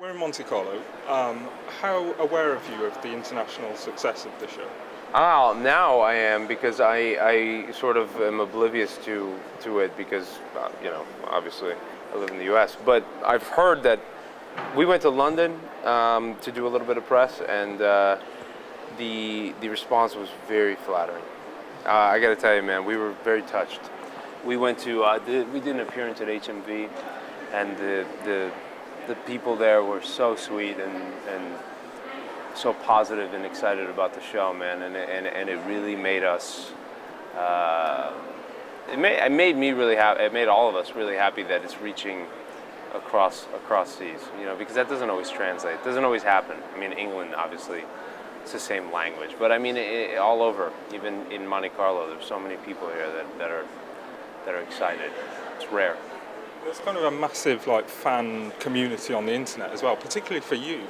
We're in Monte Carlo. How aware are you of the international success of the show? Oh, now I am because I sort of am oblivious to it because, obviously I live in the U.S. But I've heard that we went to London to do a little bit of press, and the response was very flattering. I got to tell you, man, we were very touched. We went to we did an appearance at HMV, and the people there were so sweet and so positive and excited about the show, man, and it really made us. It made me really happy. It made all of us really happy that it's reaching across seas. Because that doesn't always translate. It doesn't always happen. I mean, England, obviously, it's the same language, but I mean, all over, even in Monte Carlo, there's so many people here that are excited. It's rare. There's kind of a massive fan community on the internet as well, particularly for you.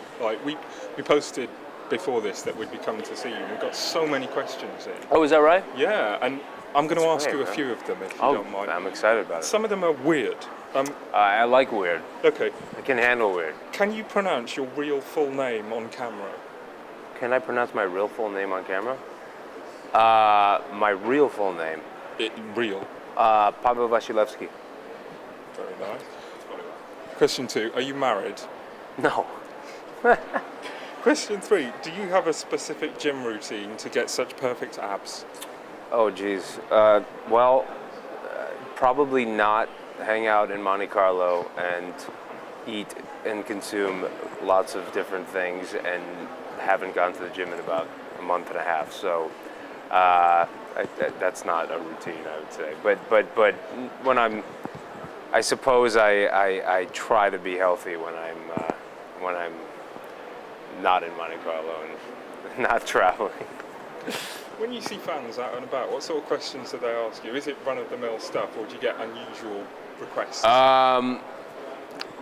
We posted before this that we'd be coming to see you. We've got so many questions in. Oh, is that right? Yeah, and I'm going to ask you a few of them if you don't mind. I'm excited about it. Some of them are weird. I like weird. Okay. I can handle weird. Can you pronounce your real full name on camera? Can I pronounce my real full name on camera? My real full name? Real. Pavel Vasilevsky. Very nice. Question 2, are you married? No. Question 3, do you have a specific gym routine to get such perfect abs? Oh, geez. Probably not hang out in Monte Carlo and eat and consume lots of different things, and haven't gone to the gym in about a month and a half. So that's not a routine, I would say. But when I suppose I try to be healthy when I'm not in Monte Carlo and not traveling. When you see fans out and about, what sort of questions do they ask you? Is it run-of-the-mill stuff, or do you get unusual requests?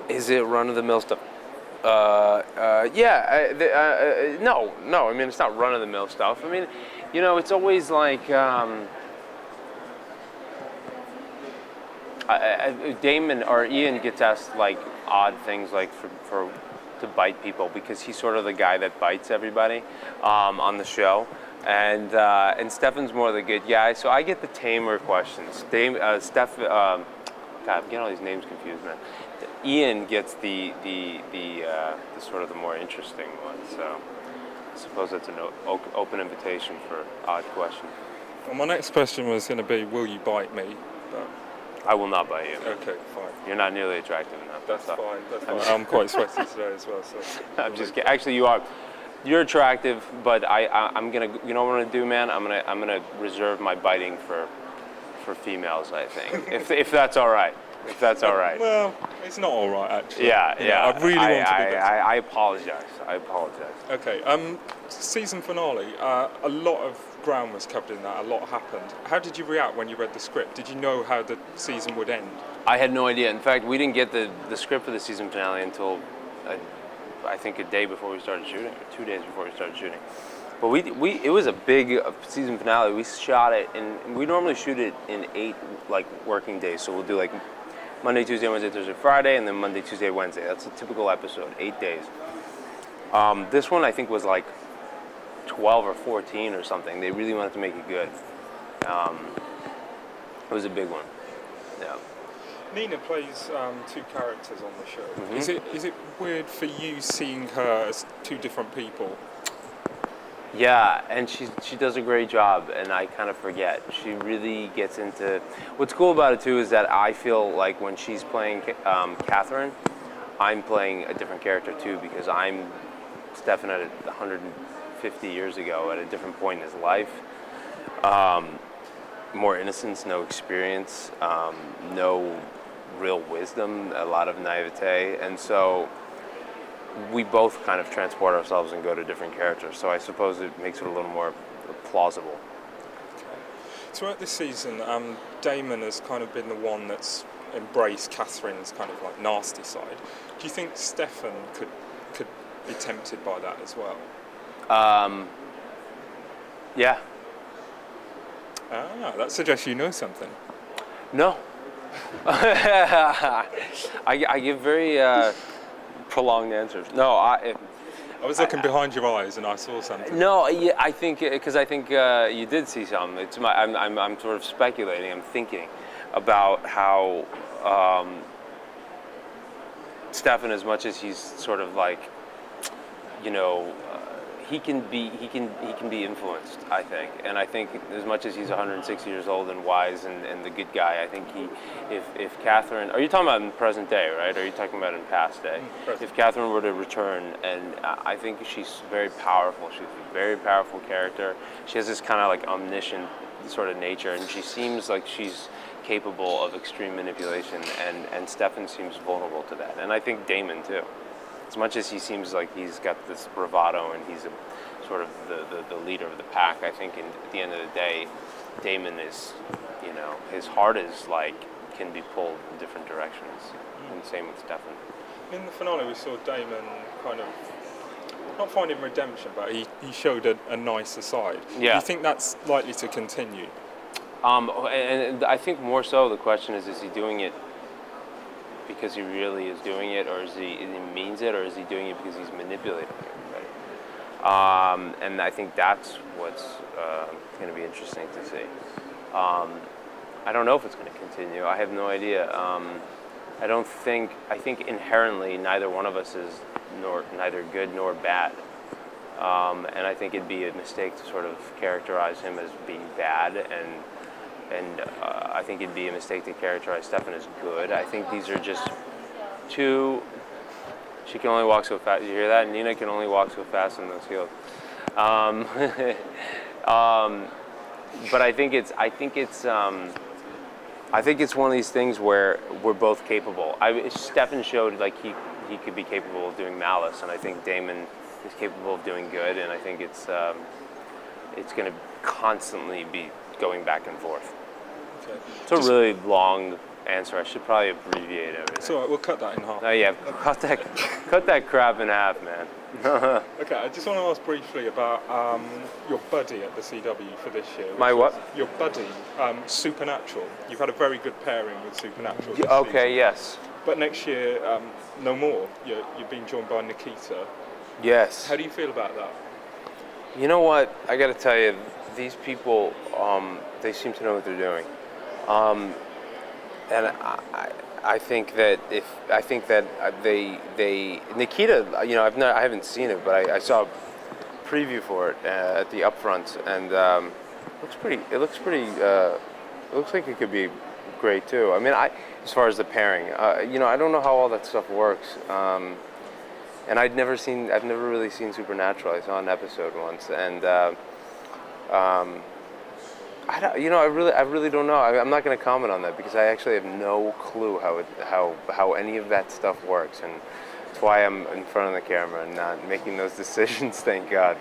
Is it run-of-the-mill stuff? No. I mean, it's not run-of-the-mill stuff. I mean, it's always like Damon or Ian gets asked odd things for to bite people, because he's sort of the guy that bites everybody on the show. And Stefan's more the good guy, so I get the tamer questions. God, I'm getting all these names confused, man. Ian gets the sort of the more interesting one. So I suppose that's an open invitation for odd questions. Well, my next question was going to be, will you bite me? But I will not bite you. Okay, fine. You're not nearly attractive enough. That's fine. I'm quite sweaty today as well. So I'm just kidding. Actually, you are. You're attractive, but I'm gonna. You know what I'm gonna do, man? I'm gonna reserve my biting for females, I think. if that's all right. If that's all right. Well, it's not all right, actually. Yeah. I really want to be better. I apologize. Okay. Season finale. A lot of ground was covered in that. A lot happened. How did you react when you read the script? Did you know how the season would end? I had no idea. In fact, we didn't get the script for the season finale until I think a day before we started shooting, or 2 days before we started shooting. But it was a big season finale. We shot it, and we normally shoot it in 8 working days. So we'll do Monday, Tuesday, Wednesday, Thursday, Friday, and then Monday, Tuesday, Wednesday. That's a typical episode, 8 days. This one I think was 12 or 14 or something. They really wanted to make it good. It was a big one. Yeah. Nina plays 2 characters on the show. Mm-hmm. Is it weird for you seeing her as 2 different people? Yeah, and she does a great job, and I kind of forget. She really gets into. What's cool about it too is that I feel like when she's playing Katherine, I'm playing a different character too, because I'm Stefan at 150 years ago at a different point in his life. More innocence, no experience, no real wisdom, a lot of naivete, and so we both kind of transport ourselves and go to different characters. So I suppose it makes it a little more plausible. Okay. Throughout this season, Damon has kind of been the one that's embraced Catherine's kind of nasty side. Do you think Stefan could be tempted by that as well? Yeah. That suggests you know something. No. I give very prolonged answers. No, I was looking behind your eyes and I saw something. no, yeah, I think because I think you did see something. I'm sort of speculating. I'm thinking about how Stefan, as much as he's sort of like, you know, he can be influenced, I think. And I think as much as he's 160 years old and wise and the good guy, I think if Katherine, are you talking about in present day, right? Or are you talking about in past day? If Katherine were to return, and I think she's very powerful. She's a very powerful character. She has this kind of like omniscient sort of nature, and she seems like she's capable of extreme manipulation, and Stefan seems vulnerable to that. And I think Damon too. As much as he seems like he's got this bravado and he's a, sort of the leader of the pack, I think at the end of the day, Damon is, you know, his heart is like, can be pulled in different directions. And same with Stefan. In the finale we saw Damon kind of, not finding redemption, but he showed a nicer side. Yeah. Do you think that's likely to continue? And I think more so the question is he doing it because he really is doing it, or is he means it, or is he doing it because he's manipulating everybody? And I think that's what's going to be interesting to see. I don't know if it's going to continue. I have no idea. I think inherently neither one of us is neither good nor bad. And I think it'd be a mistake to sort of characterize him as being bad, and I think it'd be a mistake to characterize Stefan as good. I think these are just two. She can only walk so fast. You hear that? Nina can only walk so fast in those heels. But I think it's one of these things where we're both capable. Stefan showed like he could be capable of doing malice, and I think Damon is capable of doing good, and I think it's going to constantly be going back and forth. Okay. It's a really long answer. I should probably abbreviate everything. It's all right, we'll cut that in half. Oh yeah, cut that crap in half, man. Okay, I just want to ask briefly about your buddy at the CW for this year. My what? Your buddy, Supernatural. You've had a very good pairing with Supernatural. This Okay, season. yes. But next year, no more. You're being joined by Nikita. Yes. How do you feel about that? You know what? I got to tell you, these people, they seem to know what they're doing. And I think that they Nikita, you know, I haven't seen it, but I saw a preview for it at the upfront, and it looks like it could be great too. I mean, as far as the pairing, you know, I don't know how all that stuff works. And I've never really seen Supernatural. I saw an episode once, and I really don't know. I'm not going to comment on that because I actually have no clue how any of that stuff works, and that's why I'm in front of the camera and not making those decisions. Thank God.